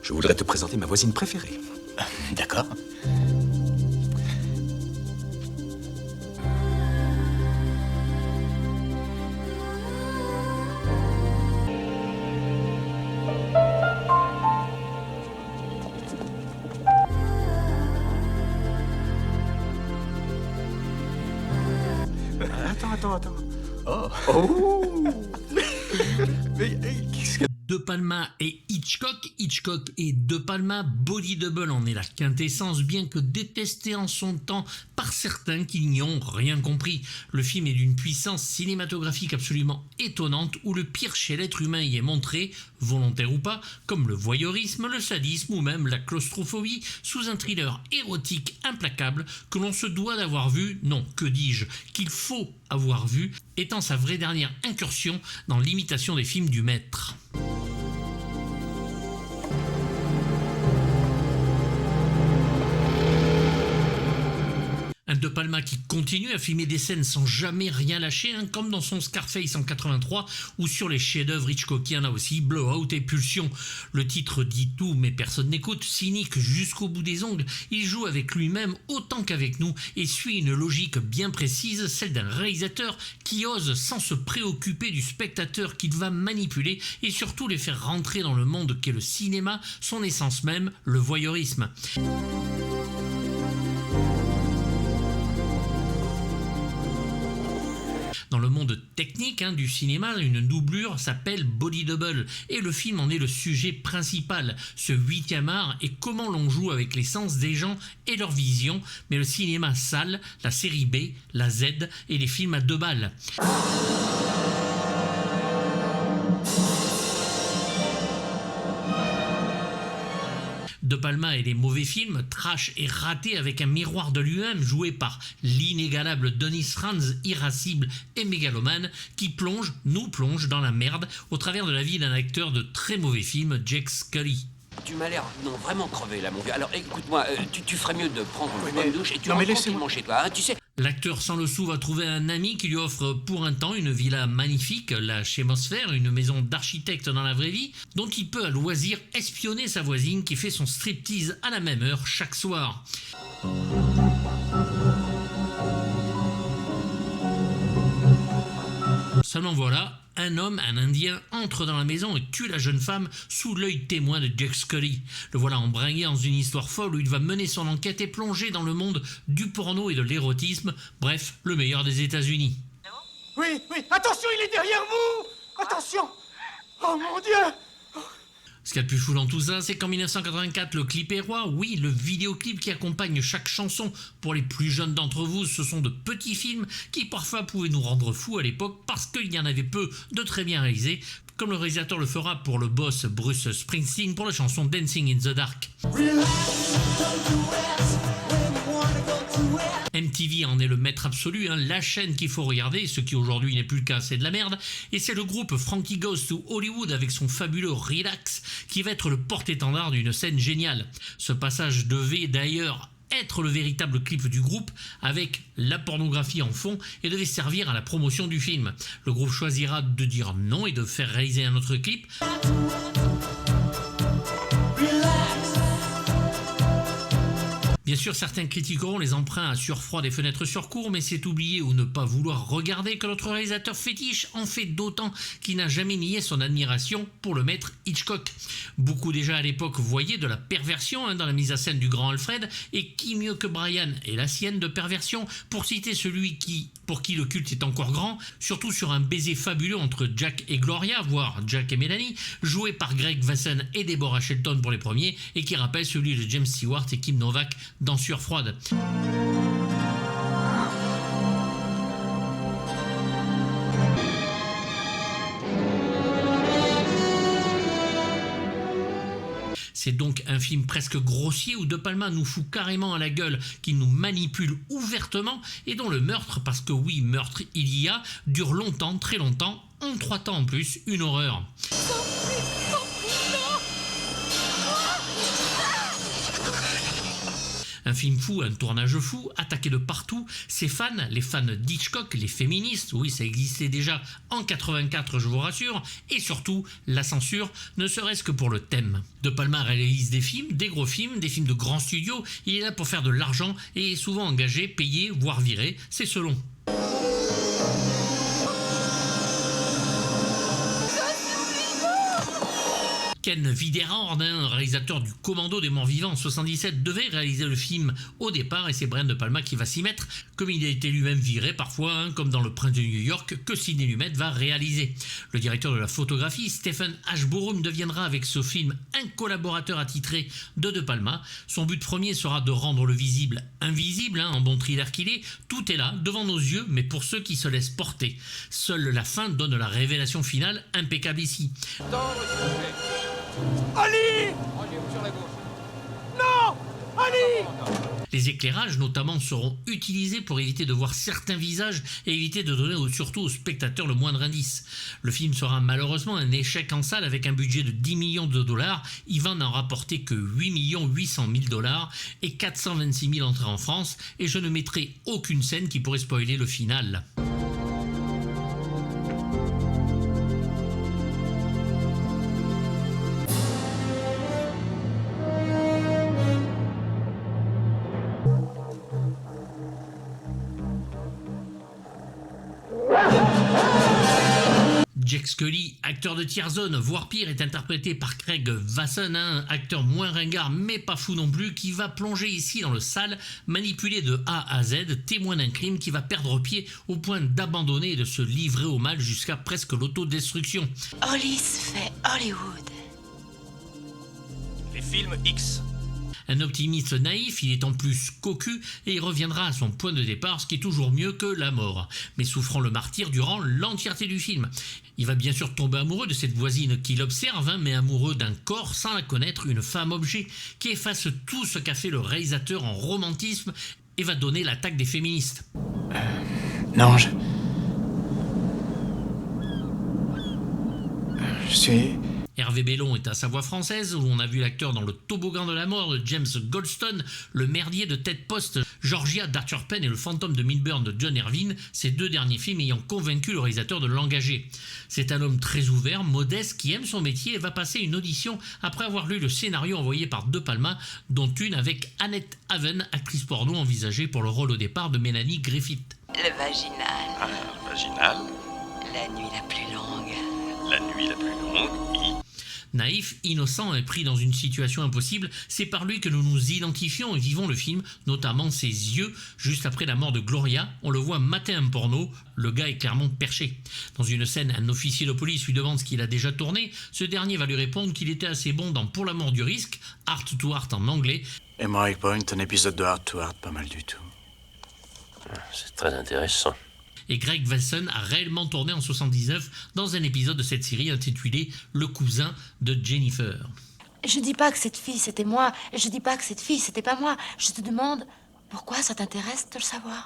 Je voudrais te présenter ma voisine préférée. D'accord. Attends. Oh. Mais, qu'est-ce que... De Palma et Hitchcock et De Palma, Body Double en est la quintessence, bien que détesté en son temps par certains qui n'y ont rien compris. Le film est d'une puissance cinématographique absolument étonnante, où le pire chez l'être humain y est montré, volontaire ou pas, comme le voyeurisme, le sadisme ou même la claustrophobie, sous un thriller érotique implacable que l'on se doit d'avoir vu, non, que dis-je, qu'il faut avoir vu, étant sa vraie dernière incursion dans l'imitation des films du maître. Un De Palma qui continue à filmer des scènes sans jamais rien lâcher, comme dans son Scarface en 83 ou sur les chefs-d'œuvre Hitchcockiens là aussi, Blowout et Pulsion. Le titre dit tout mais personne n'écoute, cynique jusqu'au bout des ongles, il joue avec lui-même autant qu'avec nous et suit une logique bien précise, celle d'un réalisateur qui ose sans se préoccuper du spectateur qu'il va manipuler et surtout les faire rentrer dans le monde qu'est le cinéma, son essence même, le voyeurisme. Dans le monde technique du cinéma, une doublure s'appelle Body Double et le film en est le sujet principal, ce 8e art et comment l'on joue avec l'essence des gens et leur vision, mais le cinéma sale, la série B, la Z et les films à 2 balles. De Palma et les mauvais films, trash et ratés avec un miroir de lui-même joué par l'inégalable Dennis Franz, irascible et mégalomane, qui nous plonge dans la merde au travers de la vie d'un acteur de très mauvais films, Jack Scully. Tu m'as l'air vraiment crevé là, mon vieux. Alors écoute-moi, tu ferais mieux de prendre une bonne douche et tu rentres tranquillement chez toi, tu sais. L'acteur sans le sou va trouver un ami qui lui offre pour un temps une villa magnifique, la Chémosphère, une maison d'architecte dans la vraie vie, dont il peut à loisir espionner sa voisine qui fait son striptease à la même heure chaque soir. Seulement voilà, un homme, un Indien, entre dans la maison et tue la jeune femme sous l'œil témoin de Jack Scully. Le voilà embringué dans une histoire folle où il va mener son enquête et plonger dans le monde du porno et de l'érotisme, bref, le meilleur des États-Unis. Oui, attention, il est derrière vous! Attention! Oh mon Dieu! Ce qu'il y a de plus fou dans tout ça, c'est qu'en 1984, le clip est roi. Oui, le vidéoclip qui accompagne chaque chanson. Pour les plus jeunes d'entre vous, ce sont de petits films qui parfois pouvaient nous rendre fous à l'époque parce qu'il y en avait peu de très bien réalisés, comme le réalisateur le fera pour le boss Bruce Springsteen pour la chanson Dancing in the Dark. MTV en est le maître absolu, la chaîne qu'il faut regarder, ce qui aujourd'hui n'est plus le cas, c'est de la merde, et c'est le groupe Frankie Goes to Hollywood avec son fabuleux Relax qui va être le porte-étendard d'une scène géniale. Ce passage devait d'ailleurs être le véritable clip du groupe avec la pornographie en fond et devait servir à la promotion du film. Le groupe choisira de dire non et de faire réaliser un autre clip. Bien sûr, certains critiqueront les emprunts à surfroid des fenêtres sur cour, mais c'est oublier ou ne pas vouloir regarder que notre réalisateur fétiche en fait d'autant qu'il n'a jamais nié son admiration pour le maître Hitchcock. Beaucoup déjà à l'époque voyaient de la perversion dans la mise à scène du grand Alfred, et qui mieux que Brian et la sienne de perversion pour citer celui pour qui le culte est encore grand, surtout sur un baiser fabuleux entre Jack et Gloria, voire Jack et Melanie, joué par Greg Wasson et Deborah Shelton pour les premiers, et qui rappelle celui de James Stewart et Kim Novak dans Sueur froide. C'est donc un film presque grossier où De Palma nous fout carrément à la gueule, qui nous manipule ouvertement et dont le meurtre, parce que oui, meurtre il y a, dure longtemps, très longtemps, en 3 temps en plus, une horreur. Un film fou, un tournage fou, attaqué de partout. Ses fans, les fans d'Hitchcock, les féministes, oui ça existait déjà en 84 je vous rassure, et surtout la censure, ne serait-ce que pour le thème. De Palma réalise des films, des gros films, des films de grands studios, il est là pour faire de l'argent et est souvent engagé, payé, voire viré, c'est selon. Ken Widerhorn, réalisateur du Commando des morts vivants en 77, devait réaliser le film au départ et c'est Brian De Palma qui va s'y mettre, comme il a été lui-même viré parfois, comme dans Le Prince de New York, que Sidney Lumet va réaliser. Le directeur de la photographie, Stephen Ashburnham, deviendra avec ce film un collaborateur attitré de Palma. Son but premier sera de rendre le visible invisible, en bon thriller qu'il est. Tout est là, devant nos yeux, mais pour ceux qui se laissent porter. Seule la fin donne la révélation finale, impeccable ici. Ali! Non! Ali! Les éclairages notamment seront utilisés pour éviter de voir certains visages et éviter de donner surtout aux spectateurs le moindre indice. Le film sera malheureusement un échec en salle avec un budget de 10 millions de dollars. Il va n'en rapporter que 8 800 000 dollars et 426 000 entrées en France et je ne mettrai aucune scène qui pourrait spoiler le final. Jack Scully, acteur de tiers zone, voire pire, est interprété par Craig Wasson, un acteur moins ringard mais pas fou non plus, qui va plonger ici dans le sale, manipulé de A à Z, témoin d'un crime qui va perdre pied au point d'abandonner et de se livrer au mal jusqu'à presque l'autodestruction. Hollis fait Hollywood. Les films X. Un optimiste naïf, il est en plus cocu et il reviendra à son point de départ, ce qui est toujours mieux que la mort, mais souffrant le martyre durant l'entièreté du film. Il va bien sûr tomber amoureux de cette voisine qui l'observe, mais amoureux d'un corps sans la connaître, une femme objet qui efface tout ce qu'a fait le réalisateur en romantisme et va donner l'attaque des féministes. Non, je suis... Hervé Bellon est à sa voix française, où on a vu l'acteur dans Le Toboggan de la mort de James Goldstone, Le Merdier de Ted Post, Georgia d'Arthur Penn et Le Fantôme de Milburn de John Erwin, ces deux derniers films ayant convaincu le réalisateur de l'engager. C'est un homme très ouvert, modeste, qui aime son métier et va passer une audition après avoir lu le scénario envoyé par De Palma, dont une avec Annette Haven, actrice porno envisagée pour le rôle au départ de Mélanie Griffith. Le vaginal. Ah, vaginal. La nuit la plus longue. La nuit la plus longue, oui. Naïf, innocent et pris dans une situation impossible, c'est par lui que nous nous identifions et vivons le film, notamment ses yeux. Juste après la mort de Gloria, on le voit mater un porno, le gars est clairement perché. Dans une scène, un officier de police lui demande ce qu'il a déjà tourné, ce dernier va lui répondre qu'il était assez bon dans Pour l'amour du risque, Heart to Heart en anglais. Et Mike Point, un épisode de Heart to Heart, pas mal du tout. C'est très intéressant. Et Greg Wasson a réellement tourné en 79 dans un épisode de cette série intitulé Le cousin de Jennifer. Je dis pas que cette fille c'était moi. Je dis pas que cette fille c'était pas moi. Je te demande pourquoi ça t'intéresse de le savoir.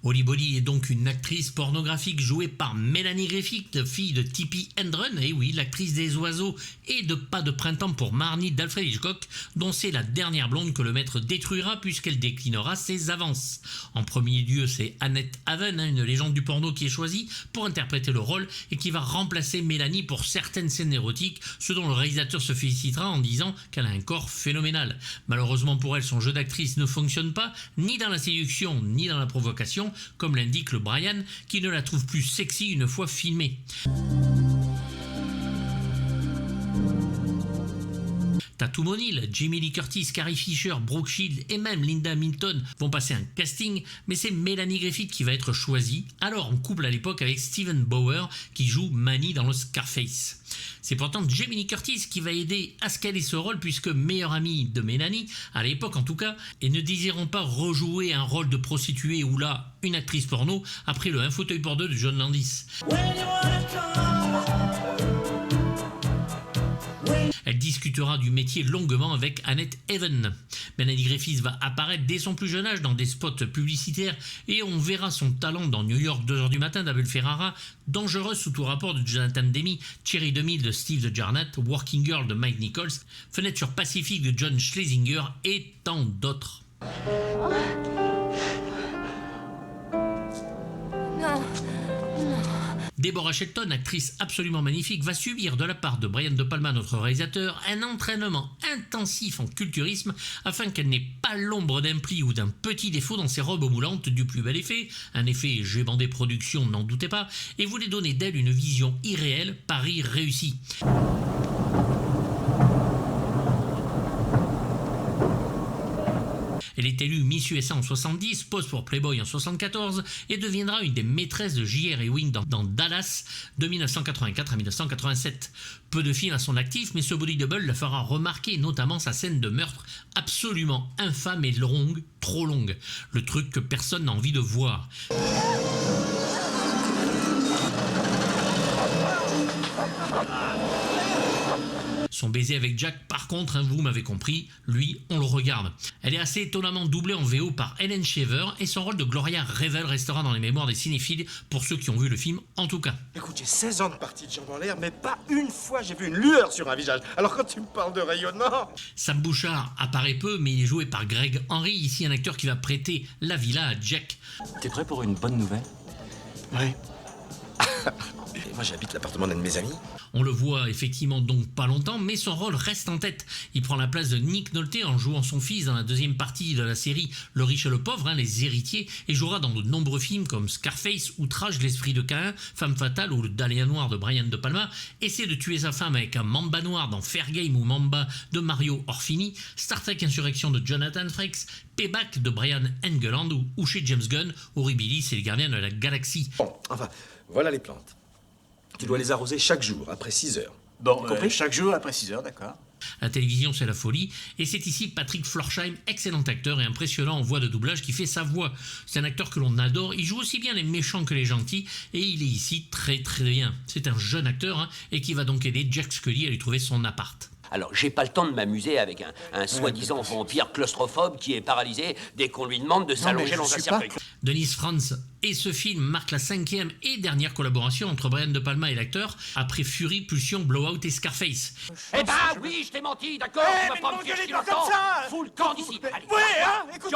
Holly Bolly est donc une actrice pornographique jouée par Mélanie Griffith, fille de Tippi Hedren, et oui, l'actrice des oiseaux et de Pas de printemps pour Marnie d'Alfred Hitchcock, dont c'est la dernière blonde que le maître détruira puisqu'elle déclinera ses avances. En premier lieu, c'est Annette Haven, une légende du porno qui est choisie pour interpréter le rôle et qui va remplacer Mélanie pour certaines scènes érotiques, ce dont le réalisateur se félicitera en disant qu'elle a un corps phénoménal. Malheureusement pour elle, son jeu d'actrice ne fonctionne pas, ni dans la séduction, ni dans la provocation, comme l'indique le Brian, qui ne la trouve plus sexy une fois filmée. Tatum O'Neal, Jamie Lee Curtis, Carrie Fisher, Brooke Shields et même Linda Hamilton vont passer un casting, mais c'est Mélanie Griffith qui va être choisie, alors en couple à l'époque avec Steven Bauer qui joue Manny dans le Scarface. C'est pourtant Jamie Lee Curtis qui va aider à scaler ce rôle puisque meilleure amie de Mélanie, à l'époque en tout cas, et ne désirant pas rejouer un rôle de prostituée ou là une actrice porno après le Un fauteuil pour deux de John Landis. Elle discutera du métier longuement avec Annette Haven. Mélanie Griffith va apparaître dès son plus jeune âge dans des spots publicitaires et on verra son talent dans New York 2h du matin d'Abel Ferrara, Dangereuse sous tout rapport de Jonathan Demme, Cherry 2000 de Steve de Jarnett, Working Girl de Mike Nichols, Fenêtre sur Pacifique de John Schlesinger et tant d'autres. Non. Deborah Shelton, actrice absolument magnifique, va subir de la part de Brian De Palma, notre réalisateur, un entraînement intensif en culturisme afin qu'elle n'ait pas l'ombre d'un pli ou d'un petit défaut dans ses robes moulantes du plus bel effet. Un effet G-bandé production, n'en doutez pas, et voulait donner d'elle une vision irréelle, pari réussi. Elle est élue Miss USA en 70, pose pour Playboy en 74 et deviendra une des maîtresses de J.R. Ewing dans Dallas de 1984 à 1987. Peu de films à son actif, mais ce body double la fera remarquer, notamment sa scène de meurtre absolument infâme et longue, trop longue. Le truc que personne n'a envie de voir. Son baiser avec Jack, par contre, vous m'avez compris, lui, on le regarde. Elle est assez étonnamment doublée en VO par Helen Shaver et son rôle de Gloria Revel restera dans les mémoires des cinéphiles pour ceux qui ont vu le film en tout cas. Écoute, j'ai 16 ans de partie de jambes en l'air, mais pas une fois j'ai vu une lueur sur un visage. Alors quand tu me parles de rayonnement... Sam Bouchard apparaît peu, mais il est joué par Greg Henry, ici un acteur qui va prêter la villa à Jack. T'es prêt pour une bonne nouvelle? Oui. Moi, j'habite l'appartement d'un de mes amis. On le voit effectivement donc pas longtemps, mais son rôle reste en tête. Il prend la place de Nick Nolte en jouant son fils dans la deuxième partie de la série Le riche et le pauvre, les héritiers, et jouera dans de nombreux films comme Scarface, Outrage, L'esprit de Caïn, Femme fatale ou Le Dahlia noir de Brian De Palma, Essaie de tuer sa femme avec un Mamba noir dans Fair Game ou Mamba de Mario Orfini, Star Trek Insurrection de Jonathan Frakes, Payback de Brian Engeland ou chez James Gunn, Horribilis et les gardiens de la galaxie. Bon, enfin, voilà les plantes. Tu dois les arroser chaque jour, après 6 heures. Bon, compris? chaque jour après 6 heures, d'accord. La télévision, c'est la folie. Et c'est ici Patrick Florsheim, excellent acteur et impressionnant en voix de doublage, qui fait sa voix. C'est un acteur que l'on adore. Il joue aussi bien les méchants que les gentils. Et il est ici très très bien. C'est un jeune acteur et qui va donc aider Jack Scully à lui trouver son appart. Alors, j'ai pas le temps de m'amuser avec un soi-disant vampire claustrophobe qui est paralysé dès qu'on lui demande de s'allonger dans un cercueil. Denise Franz. Et ce film marque la 5e et dernière collaboration entre Brian De Palma et l'acteur, après Fury, Pulsion, Blowout et Scarface. Eh ben oui, je t'ai menti, d'accord? Tu vas pas me faire chier pas comme longtemps. ça. Fous le camp d'ici. Allez, Oui, hein, écoutez.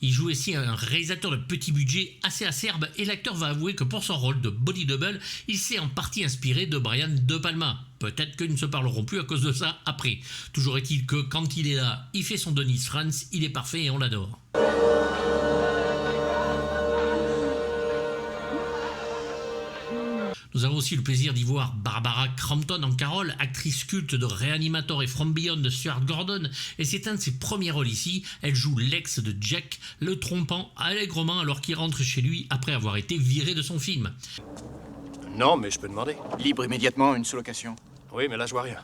Il joue aussi un réalisateur de petit budget assez acerbe et l'acteur va avouer que pour son rôle de body double, il s'est en partie inspiré de Brian De Palma. Peut-être qu'ils ne se parleront plus à cause de ça après. Toujours est-il que quand il est là, il fait son Denise Franz, il est parfait et on l'adore. Nous avons aussi le plaisir d'y voir Barbara Crampton en Carol, actrice culte de Reanimator et From Beyond de Stuart Gordon, et c'est un de ses premiers rôles ici. Elle joue l'ex de Jack, le trompant allègrement alors qu'il rentre chez lui après avoir été viré de son film. Non, mais je peux demander. Libre immédiatement, une sous-location. Oui, mais là, je vois rien.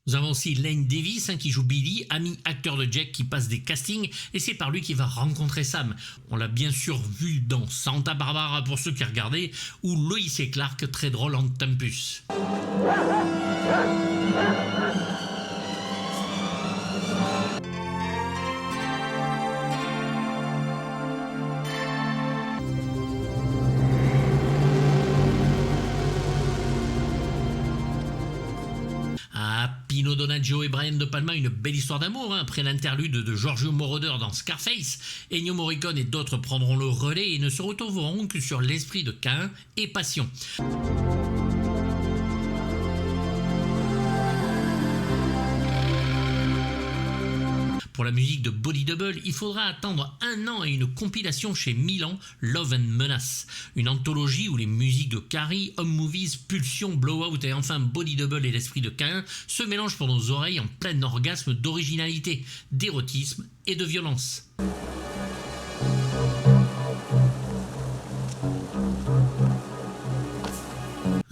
Nous avons aussi Lane Davis qui joue Billy, ami acteur de Jack qui passe des castings, et c'est par lui qu'il va rencontrer Sam. On l'a bien sûr vu dans Santa Barbara pour ceux qui regardaient, ou Lois et Clark, très drôle en Tempus. Pino Donaggio et Brian De Palma, une belle histoire d'amour, après l'interlude de Giorgio Moroder dans Scarface. Ennio Morricone et d'autres prendront le relais et ne se retrouveront que sur L'esprit de Caïn et Passion. Pour la musique de Body Double, il faudra attendre 1 an et une compilation chez Milan, Love and Menace. Une anthologie où les musiques de Carrie, Home Movies, Pulsion, Blowout et enfin Body Double et L'esprit de Caïn se mélangent pour nos oreilles en plein orgasme d'originalité, d'érotisme et de violence.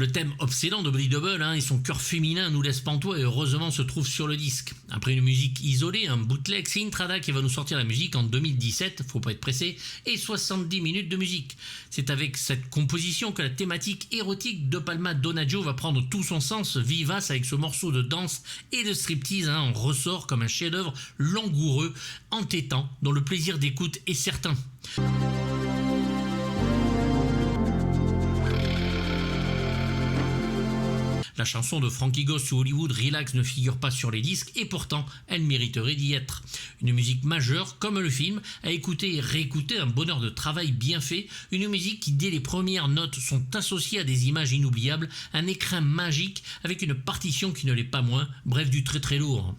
Le thème obsédant de Body Double et son cœur féminin nous laisse pantois et heureusement se trouve sur le disque. Après une musique isolée, un bootleg, c'est Intrada qui va nous sortir la musique en 2017, faut pas être pressé, et 70 minutes de musique. C'est avec cette composition que la thématique érotique de Palma Donaggio va prendre tout son sens vivace avec ce morceau de danse et de striptease en ressort comme un chef-d'œuvre langoureux, entêtant, dont le plaisir d'écoute est certain. La chanson de Frankie Goes to Hollywood, Relax, ne figure pas sur les disques et pourtant elle mériterait d'y être. Une musique majeure, comme le film, à écouter et réécouter, un bonheur de travail bien fait, une musique qui dès les premières notes sont associées à des images inoubliables, un écrin magique avec une partition qui ne l'est pas moins, bref du très très lourd.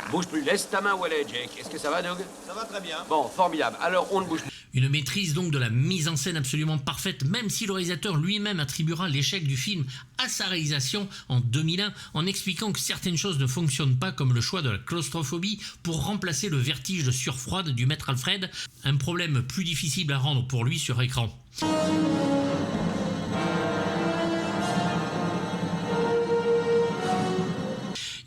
Bouge plus, laisse ta main où elle est, Jake. Est-ce que ça va, Doug? Ça va très bien. Bon, formidable. Alors, on ne bouge plus. Une maîtrise donc de la mise en scène absolument parfaite, même si le réalisateur lui-même attribuera l'échec du film à sa réalisation en 2001 en expliquant que certaines choses ne fonctionnent pas, comme le choix de la claustrophobie pour remplacer le vertige de sueur froide du maître Alfred, un problème plus difficile à rendre pour lui sur écran.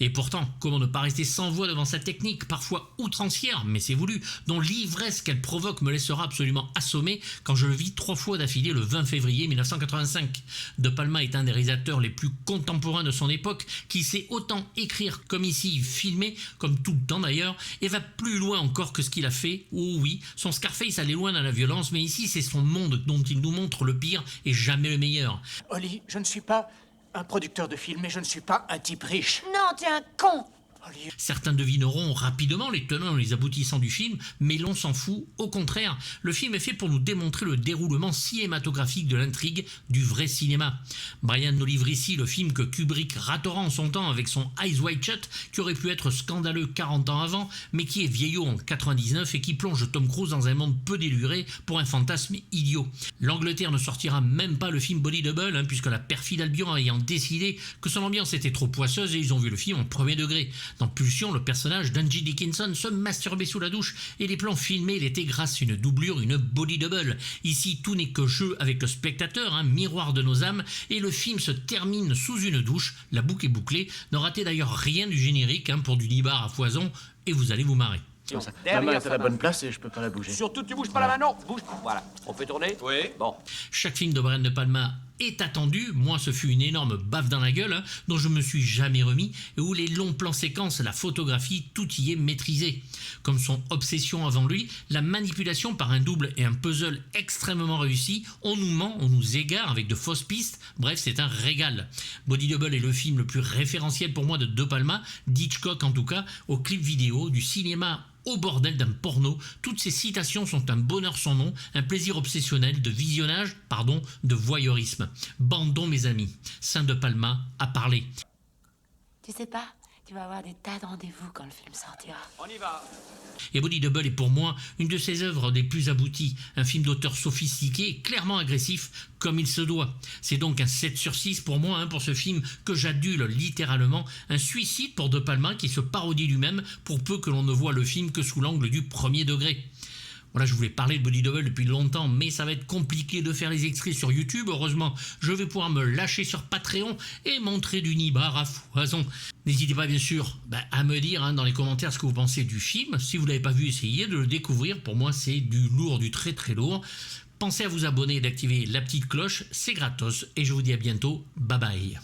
Et pourtant, comment ne pas rester sans voix devant cette technique, parfois outrancière, mais c'est voulu, dont l'ivresse qu'elle provoque me laissera absolument assommé quand je le vis 3 fois d'affilée le 20 février 1985. De Palma est un des réalisateurs les plus contemporains de son époque, qui sait autant écrire comme ici, filmer, comme tout le temps d'ailleurs, et va plus loin encore que ce qu'il a fait. Oh oui, son Scarface allait loin dans la violence, mais ici c'est son monde dont il nous montre le pire et jamais le meilleur. Oli, je ne suis pas un producteur de films et je ne suis pas un type riche. Non, t'es un con. Certains devineront rapidement les tenants et les aboutissants du film, mais l'on s'en fout. Au contraire, le film est fait pour nous démontrer le déroulement cinématographique de l'intrigue du vrai cinéma. Brian nous livre ici le film que Kubrick ratera en son temps avec son Eyes Wide Shut, qui aurait pu être scandaleux 40 ans avant, mais qui est vieillot en 99 et qui plonge Tom Cruise dans un monde peu déluré pour un fantasme idiot. L'Angleterre ne sortira même pas le film Body Double, puisque la perfide Albion ayant décidé que son ambiance était trop poisseuse et ils ont vu le film en premier degré. Dans Pulsion, le personnage d'Angie Dickinson se masturbait sous la douche et les plans filmés l'étaient grâce à une doublure, une body double. Ici, tout n'est que jeu avec le spectateur, miroir de nos âmes, et le film se termine sous une douche. La boucle est bouclée. Ne ratez d'ailleurs rien du générique pour du nibar à foison et vous allez vous marrer. Ma main est à la bonne place et je peux pas la bouger. Surtout, tu bouges pas la main, non. Bouge. Voilà. On peut tourner? Oui. Bon. Chaque film de Brian De Palma est attendu. Moi, ce fut une énorme baffe dans la gueule, dont je me suis jamais remis, et où les longs plans séquences, la photographie, tout y est maîtrisé. Comme son obsession avant lui, la manipulation par un double et un puzzle extrêmement réussi, on nous ment, on nous égare avec de fausses pistes, bref, c'est un régal. Body Double est le film le plus référentiel pour moi de De Palma, d'Hitchcock en tout cas, au clip vidéo, du cinéma au bordel d'un porno. Toutes ces citations sont un bonheur sans nom, un plaisir obsessionnel de visionnage, de voyeurisme. Bandons mes amis, Saint De Palma a parlé. Tu sais pas, tu vas avoir des tas de rendez-vous quand le film sortira. On y va. Et Body Double est pour moi une de ses œuvres des plus abouties, un film d'auteur sophistiqué et clairement agressif comme il se doit. C'est donc un 7 sur 6 pour moi pour ce film que j'adule littéralement, un suicide pour De Palma qui se parodie lui-même pour peu que l'on ne voit le film que sous l'angle du premier degré. Voilà, je voulais parler de Body Double depuis longtemps, mais ça va être compliqué de faire les extraits sur YouTube. Heureusement, je vais pouvoir me lâcher sur Patreon et montrer du nibar à foison. N'hésitez pas, bien sûr, à me dire dans les commentaires ce que vous pensez du film. Si vous ne l'avez pas vu, essayez de le découvrir. Pour moi, c'est du lourd, du très très lourd. Pensez à vous abonner et d'activer la petite cloche, c'est gratos. Et je vous dis à bientôt. Bye bye.